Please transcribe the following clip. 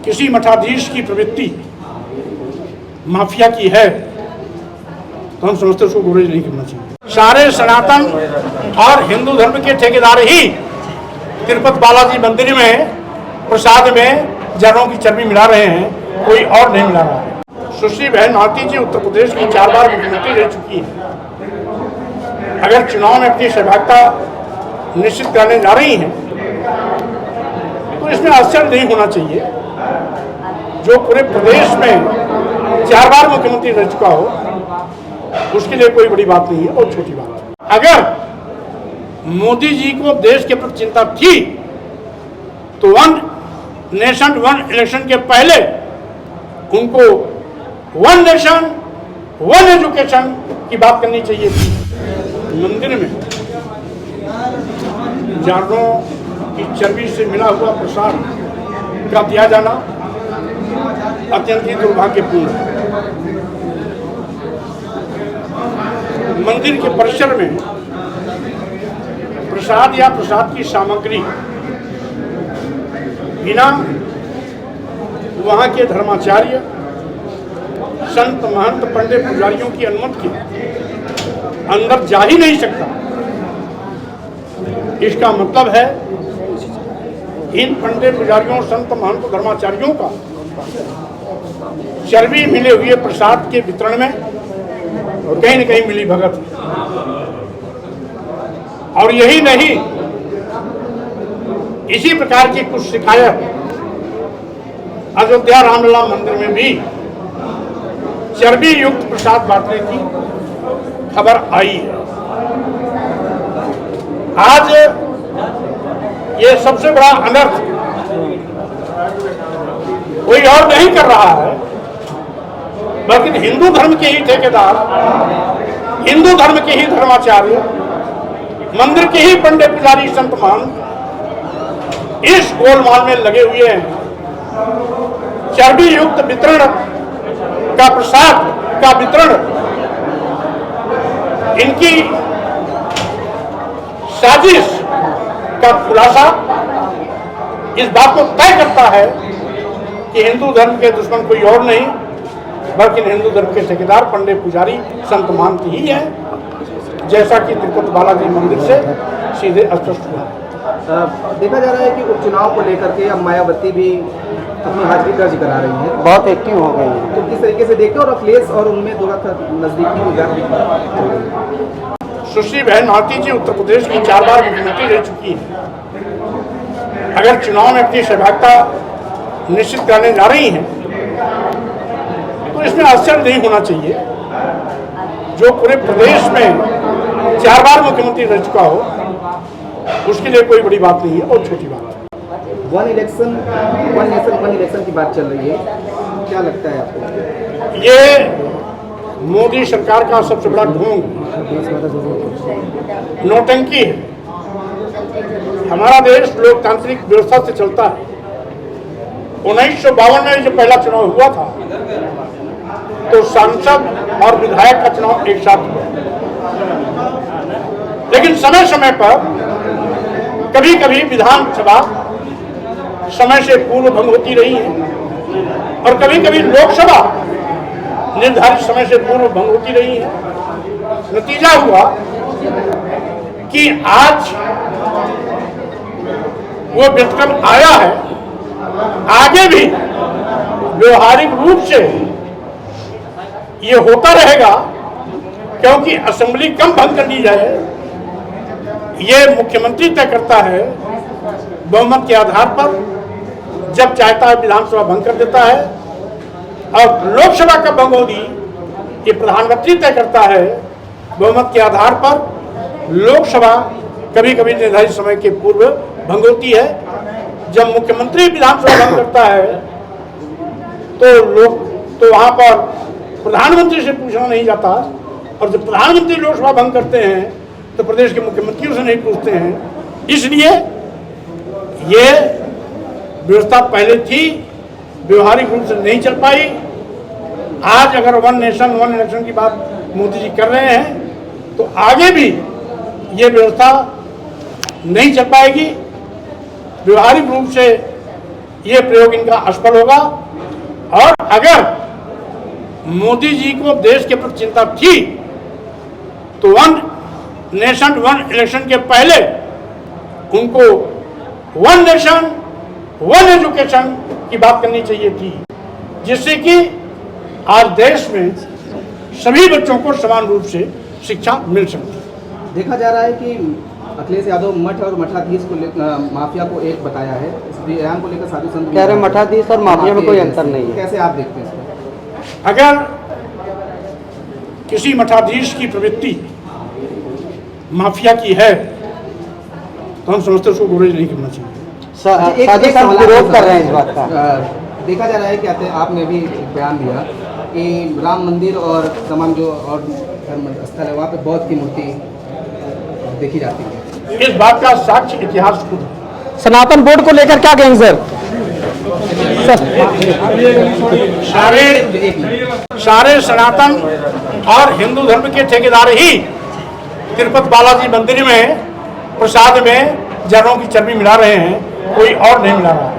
किसी मठाधीश की प्रवृत्ति माफिया की है तो हम समझते उसको गुरेज नहीं करना चाहिए। सारे सनातन और हिंदू धर्म के ठेकेदार ही तिरुपति बालाजी मंदिर में प्रसाद में जानवरों की चर्बी मिला रहे हैं, कोई और नहीं मिला रहा है। सुश्री बहन भारती जी उत्तर प्रदेश की 4 बार मुख्यमंत्री रह चुकी है। अगर चुनाव में अपनी सहभागिता निश्चित करने जा रही हैं तो इसमें आश्चर्य नहीं होना चाहिए। जो पूरे प्रदेश में 4 बार मुख्यमंत्री रह चुका हो उसके लिए कोई बड़ी बात नहीं है, बहुत छोटी बात है। अगर मोदी जी को देश के प्रति चिंता थी तो 1 नेशन 1 इलेक्शन के पहले उनको 1 नेशन 1 एजुकेशन की बात करनी चाहिए थी। मंदिर में जानवरों की चर्बी से मिला हुआ प्रसाद का दिया जाना अत्यंत ही दुर्भाग्यपूर्ण है। मंदिर के परिसर में प्रसाद या प्रसाद की सामग्री बिना वहां के धर्माचार्य, संत, महंत, पंडित, पुजारियों की अनुमति के अंदर जा ही नहीं सकता। इसका मतलब है इन पंडित, पुजारियों, संत, महंत, धर्माचार्यों का चर्बी मिले हुए प्रसाद के वितरण में कहीं न कहीं मिली भगत। और यही नहीं, इसी प्रकार की कुछ शिकायत अयोध्या रामलला मंदिर में भी चर्बी युक्त प्रसाद बांटने की खबर आई है। आज ये सबसे बड़ा अनर्थ कोई और नहीं कर रहा है बल्कि हिंदू धर्म के ही ठेकेदार, हिंदू धर्म के ही धर्माचार्य, मंदिर के ही पंडित, पुजारी, संत, महंत इस गोलमाल में लगे हुए हैं। चर्बी युक्त वितरण का प्रसाद का वितरण इनकी साजिश का खुलासा इस बात को तय करता है कि हिंदू धर्म के दुश्मन कोई और नहीं बल्कि हिंदू धर्म के ठेकेदार, पंडित, पुजारी, संत, महंत ही है, जैसा कि तिरुपति बालाजी मंदिर से सीधे स्पष्ट हुआ। देखा जा रहा है कि उपचुनाव को लेकर के अब मायावती भी अपनी हाजिरी दर्ज करा रही है, बहुत एक्टिव हो गई है। तो किस तरीके से देखते हो और अखिलेश और उनमें थोड़ा नजदीकी सुश्री बहन भारती जी उत्तर प्रदेश की 4 बार मुख्यमंत्री रह चुकी है। अगर चुनाव में अपनी सहभागिता निश्चित करने जा रही हैं तो इसमें आश्चर्य नहीं होना चाहिए। जो पूरे प्रदेश में 4 बार मुख्यमंत्री रह चुका हो उसके लिए कोई बड़ी बात नहीं है, बहुत छोटी बात है। 1 नेशन 1 इलेक्शन की बात चल रही है, क्या लगता है आपको? ये मोदी सरकार का सबसे बड़ा ढोंग, नौटंकी है। हमारा देश लोकतांत्रिक व्यवस्था से चलता है। 1952 में जो पहला चुनाव हुआ था तो सांसद और विधायक का चुनाव एक साथ हुआ, लेकिन समय समय पर कभी कभी विधानसभा समय से पूर्व भंग होती रही है और कभी कभी लोकसभा निर्धारित समय से पूर्व भंग होती रही है। नतीजा हुआ कि आज वो व्यतिक्रम आया है। आगे भी व्यवहारिक रूप से ये होता रहेगा क्योंकि असेंबली कम भंग कर दी जाए ये मुख्यमंत्री तय करता है बहुमत के आधार पर। जब चाहता है विधानसभा भंग कर देता है और लोकसभा का भंग होगी ये प्रधानमंत्री तय करता है बहुमत के आधार पर। लोकसभा कभी कभी निर्धारित समय के पूर्व भंग होती है। जब मुख्यमंत्री विधानसभा भंग करता है तो वहां पर प्रधानमंत्री से पूछना नहीं जाता और जब प्रधानमंत्री लोकसभा भंग करते हैं तो प्रदेश के मुख्यमंत्रियों से नहीं पूछते हैं। इसलिए ये व्यवस्था पहले थी, व्यवहारिक रूप से नहीं चल पाई। आज अगर 1 नेशन 1 इलेक्शन की बात मोदी जी कर रहे हैं तो आगे भी ये व्यवस्था नहीं चल पाएगी। व्यवहारिक रूप से ये प्रयोग इनका असफल होगा। और अगर मोदी जी को देश के प्रति चिंता थी तो वन नेशन वन इलेक्शन के पहले उनको वन नेशन वन एजुकेशन की बात करनी चाहिए थी, जिससे कि आज देश में सभी बच्चों को समान रूप से शिक्षा मिल सकती। देखा जा रहा है कि अखिलेश यादव मठ और मठाधीश को माफिया को एक बताया है। इस बयान को लेकर साधु संत कह रहे मठाधीश और माफिया में कोई अंतर नहीं है। कैसे आप देखते हैं इसको? अगर किसी मठाधीश की प्रवृत्ति माफिया की है तो हम समझते उसको गुरेज नहीं करना चाहिए। साधु संत विरोध कर रहे हैं इस बात का। देखा जा रहा है कि आपने भी एक बयान दिया कि राम मंदिर और तमाम जो और धर्म स्थल है वहाँ पे बौद्ध की मूर्ति देखी जाती है। इस बात का साक्ष्य इतिहास खुद है। सनातन बोर्ड को लेकर क्या कहेंगे सर? सारे सनातन और हिंदू धर्म के ठेकेदार ही तिरुपति बालाजी मंदिर में प्रसाद में जानवरों की चर्बी मिला रहे हैं, कोई और नहीं मिला रहा।